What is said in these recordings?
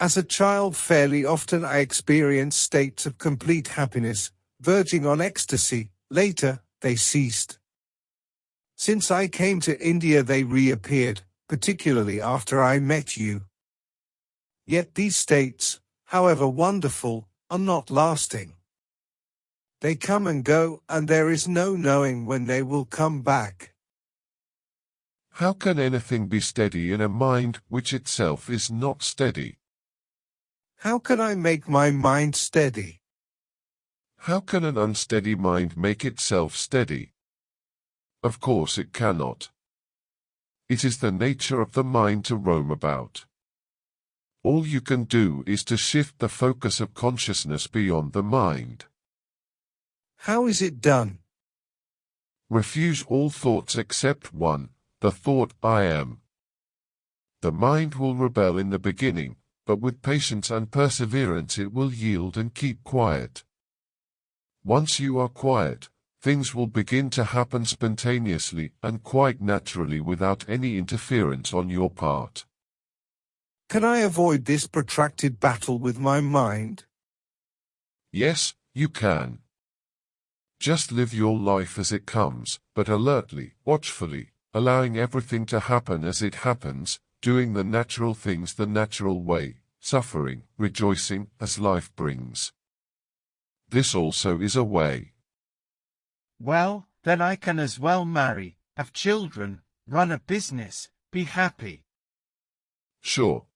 As a child, fairly often I experienced states of complete happiness, verging on ecstasy. Later, they ceased. Since I came to India, they reappeared, particularly after I met you. Yet these states, however wonderful, are not lasting. They come and go, and there is no knowing when they will come back. How can anything be steady in a mind which itself is not steady? How can I make my mind steady? How can an unsteady mind make itself steady? Of course it cannot. It is the nature of the mind to roam about. All you can do is to shift the focus of consciousness beyond the mind. How is it done? Refuse all thoughts except one, the thought I am. The mind will rebel in the beginning, but with patience and perseverance it will yield and keep quiet. Once you are quiet, things will begin to happen spontaneously and quite naturally without any interference on your part. Can I avoid this protracted battle with my mind? Yes, you can. Just live your life as it comes, but alertly, watchfully, allowing everything to happen as it happens, doing the natural things the natural way, suffering, rejoicing as life brings. This also is a way. Well, then I can as well marry, have children, run a business, be happy. Sure.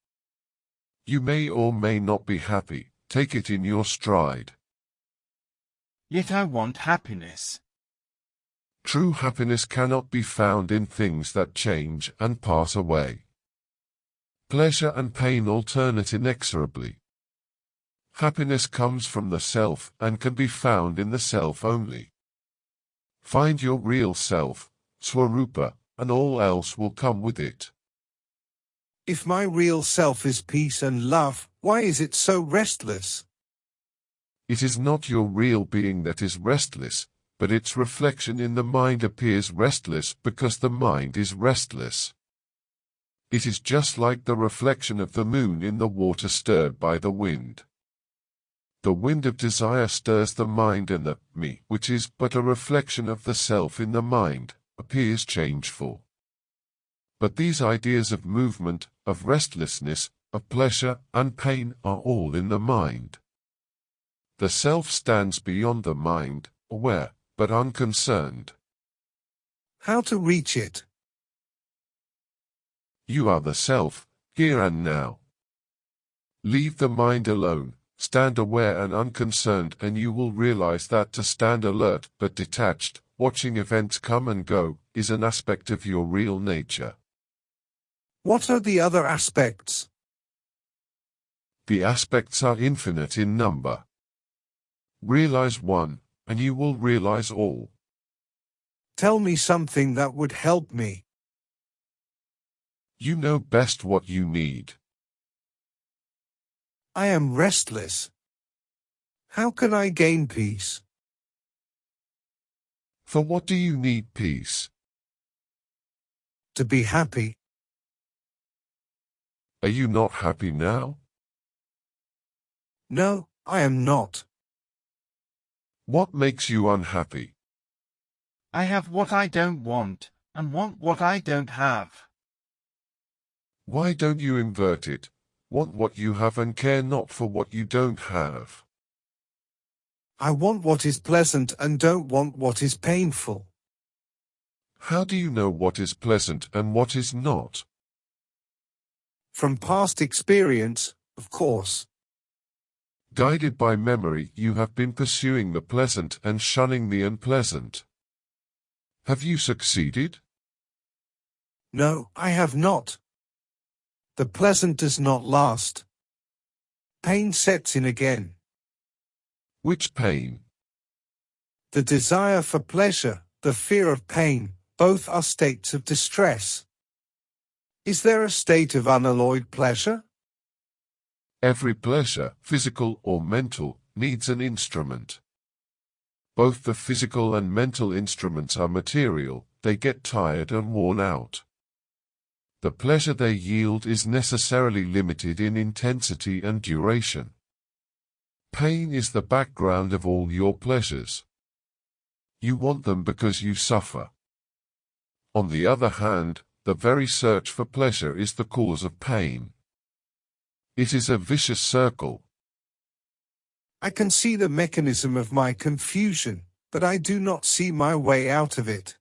You may or may not be happy, take it in your stride. Yet I want happiness. True happiness cannot be found in things that change and pass away. Pleasure and pain alternate inexorably. Happiness comes from the self and can be found in the self only. Find your real self, Swarupa, and all else will come with it. If my real self is peace and love, why is it so restless? It is not your real being that is restless, but its reflection in the mind appears restless because the mind is restless. It is just like the reflection of the moon in the water stirred by the wind. The wind of desire stirs the mind, and the me, which is but a reflection of the self in the mind, appears changeful. But these ideas of movement, of restlessness, of pleasure and pain are all in the mind. The self stands beyond the mind, aware, but unconcerned. How to reach it? You are the self, here and now. Leave the mind alone, stand aware and unconcerned, and you will realize that to stand alert but detached, watching events come and go, is an aspect of your real nature. What are the other aspects? The aspects are infinite in number. Realize one, and you will realize all. Tell me something that would help me. You know best what you need. I am restless. How can I gain peace? For what do you need peace? To be happy. Are you not happy now? No, I am not. What makes you unhappy? I have what I don't want, and want what I don't have. Why don't you invert it? Want what you have and care not for what you don't have. I want what is pleasant and don't want what is painful. How do you know what is pleasant and what is not? From past experience, of course. Guided by memory, you have been pursuing the pleasant and shunning the unpleasant. Have you succeeded? No, I have not. The pleasant does not last. Pain sets in again. Which pain? The desire for pleasure, the fear of pain, both are states of distress. Is there a state of unalloyed pleasure? Every pleasure, physical or mental, needs an instrument. Both the physical and mental instruments are material, they get tired and worn out. The pleasure they yield is necessarily limited in intensity and duration. Pain is the background of all your pleasures. You want them because you suffer. On the other hand, the very search for pleasure is the cause of pain. It is a vicious circle. I can see the mechanism of my confusion, but I do not see my way out of it.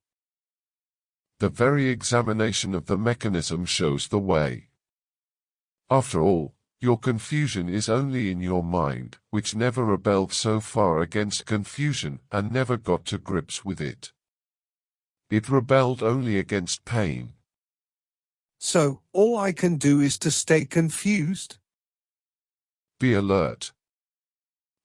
The very examination of the mechanism shows the way. After all, your confusion is only in your mind, which never rebelled so far against confusion and never got to grips with it. It rebelled only against pain. So, all I can do is to stay confused? Be alert.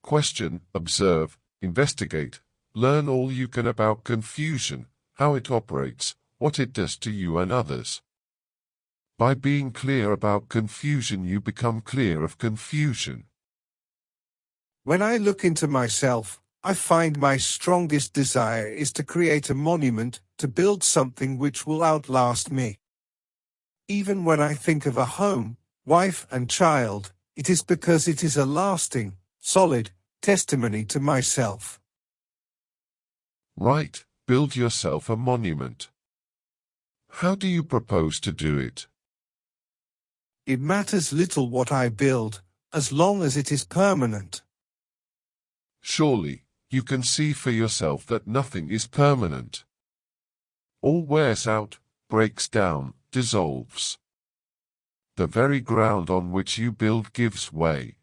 Question, observe, investigate, learn all you can about confusion, how it operates, what it does to you and others. By being clear about confusion, you become clear of confusion. When I look into myself, I find my strongest desire is to create a monument, to build something which will outlast me. Even when I think of a home, wife and child, it is because it is a lasting, solid testimony to myself. Right, build yourself a monument. How do you propose to do it? It matters little what I build, as long as it is permanent. Surely, you can see for yourself that nothing is permanent. All wears out, breaks down, dissolves. The very ground on which you build gives way.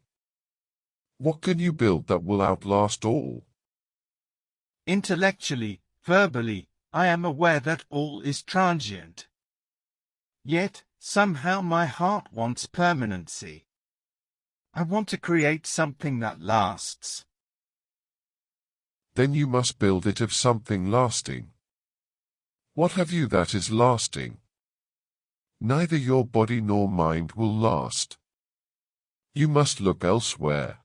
What can you build that will outlast all? Intellectually, verbally, I am aware that all is transient. Yet, somehow my heart wants permanency. I want to create something that lasts. Then you must build it of something lasting. What have you that is lasting? Neither your body nor mind will last. You must look elsewhere.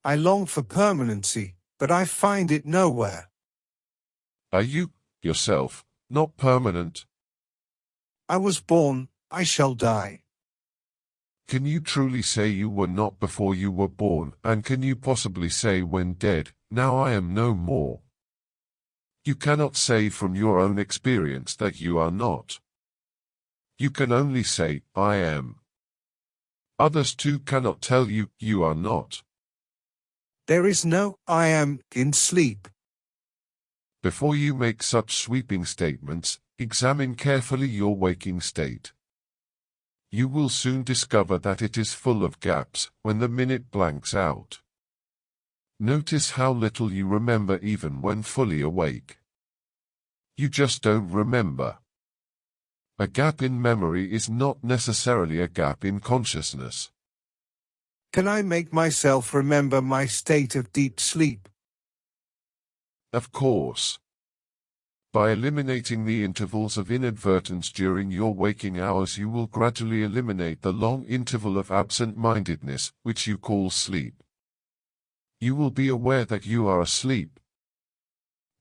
I long for permanency, but I find it nowhere. Are you, yourself, not permanent? I was born, I shall die. Can you truly say you were not before you were born, and can you possibly say when dead, now I am no more? You cannot say from your own experience that you are not. You can only say, I am. Others too cannot tell you, you are not. There is no I am in sleep. Before you make such sweeping statements, examine carefully your waking state. You will soon discover that it is full of gaps when the minute blanks out. Notice how little you remember even when fully awake. You just don't remember. A gap in memory is not necessarily a gap in consciousness. Can I make myself remember my state of deep sleep? Of course. By eliminating the intervals of inadvertence during your waking hours, you will gradually eliminate the long interval of absent-mindedness, which you call sleep. You will be aware that you are asleep.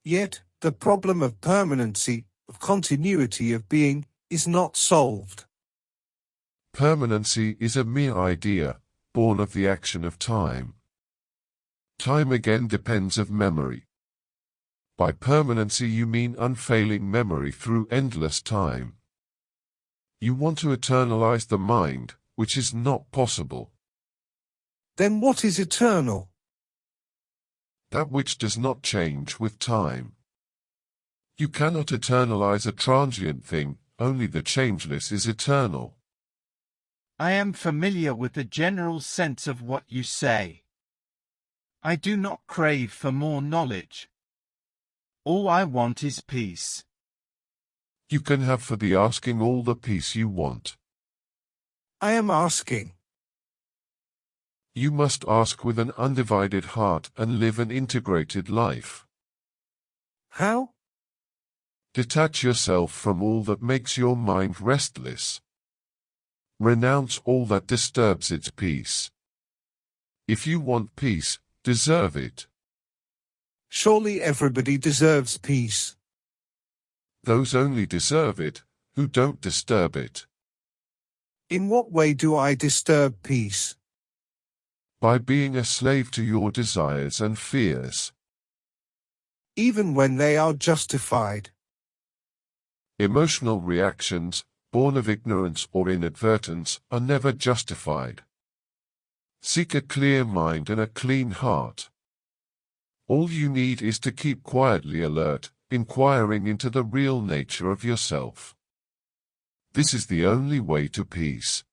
Yet, the problem of permanency, of continuity of being, is not solved. Permanency is a mere idea, born of the action of time. Time again depends of memory. By permanency you mean unfailing memory through endless time. You want to eternalize the mind, which is not possible. Then what is eternal? That which does not change with time. You cannot eternalize a transient thing, only the changeless is eternal. I am familiar with the general sense of what you say. I do not crave for more knowledge. All I want is peace. You can have for the asking all the peace you want. I am asking. You must ask with an undivided heart and live an integrated life. How? Detach yourself from all that makes your mind restless. Renounce all that disturbs its peace. If you want peace, deserve it. Surely everybody deserves peace. Those only deserve it who don't disturb it. In what way do I disturb peace? By being a slave to your desires and fears. Even when they are justified. Emotional reactions, born of ignorance or inadvertence, are never justified. Seek a clear mind and a clean heart. All you need is to keep quietly alert, inquiring into the real nature of yourself. This is the only way to peace.